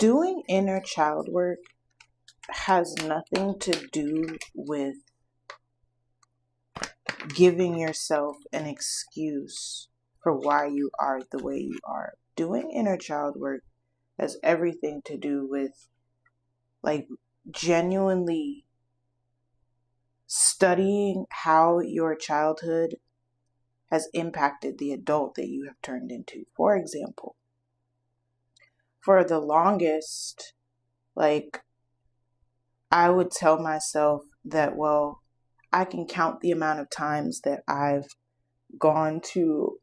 Doing inner child work has nothing to do with giving yourself an excuse for why you are the way you are. Doing inner child work has everything to do with genuinely studying how your childhood has impacted the adult that you have turned into. For example, for the longest, I would tell myself that, well, I can count the amount of times that I've gone to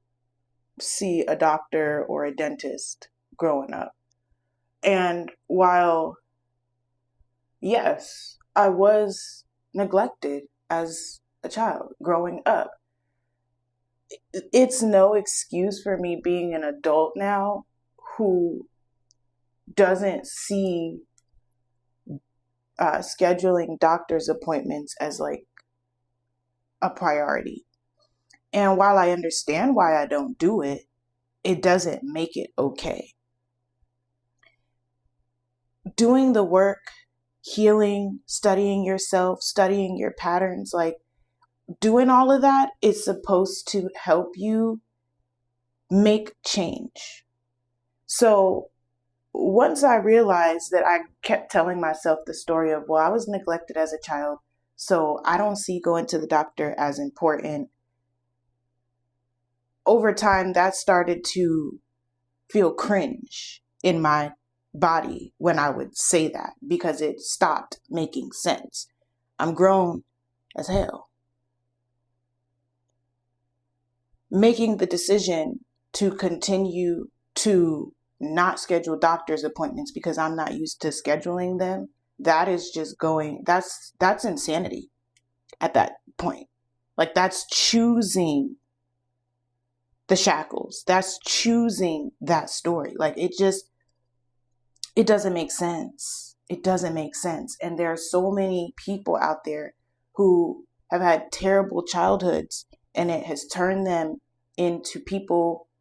see a doctor or a dentist growing up. And while, yes, I was neglected as a child growing up, it's no excuse for me being an adult now who doesn't see scheduling doctor's appointments as a priority. And while I understand why I don't do it, it doesn't make it okay. Doing the work, healing, studying yourself, studying your patterns, doing all of that is supposed to help you make change. So once I realized that I kept telling myself the story of, well, I was neglected as a child, so I don't see going to the doctor as important. Over time, that started to feel cringe in my body when I would say that, because it stopped making sense. I'm grown as hell. Making the decision to continue to not schedule doctor's appointments because I'm not used to scheduling them, that is just that's insanity at that point. That's choosing the shackles. That's choosing that story. It doesn't make sense. It doesn't make sense. And there are so many people out there who have had terrible childhoods, and it has turned them into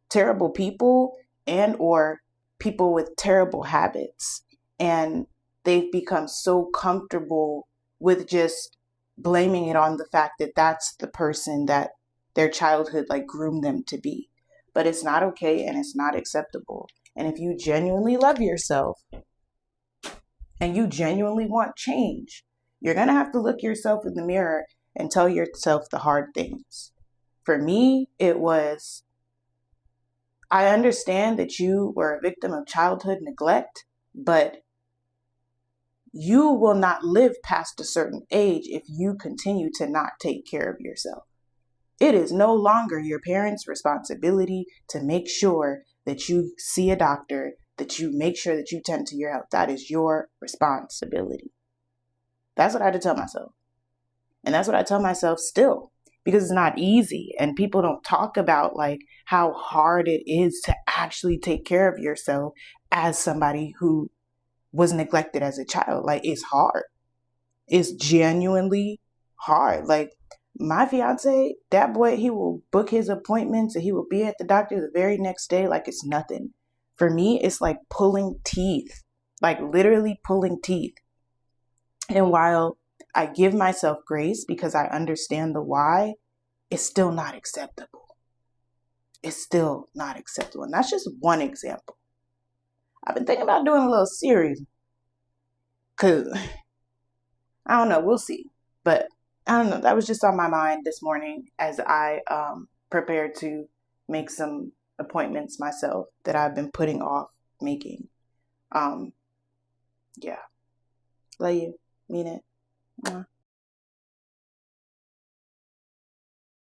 terrible people, and or people with terrible habits. And they've become so comfortable with just blaming it on the fact that that's the person that their childhood groomed them to be. But it's not okay, and it's not acceptable. And if you genuinely love yourself and you genuinely want change, you're going to have to look yourself in the mirror and tell yourself the hard things. For me, it was, I understand that you were a victim of childhood neglect, but you will not live past a certain age if you continue to not take care of yourself. It is no longer your parents' responsibility to make sure that you see a doctor, that you make sure that you tend to your health. That is your responsibility. That's what I had to tell myself. And that's what I tell myself still, because it's not easy. And people don't talk about how hard it is to actually take care of yourself as somebody who was neglected as a child. It's hard. It's genuinely hard. My fiance, that boy, he will book his appointments and he will be at the doctor the very next day like it's nothing. For me, it's like pulling teeth, literally pulling teeth. And while I give myself grace because I understand the why, it's still not acceptable. It's still not acceptable. And that's just one example. I've been thinking about doing a little series because, I don't know, we'll see. But I don't know, that was just on my mind this morning as I prepared to make some appointments myself that I've been putting off making. Yeah. Love you. Mean it. Mwah.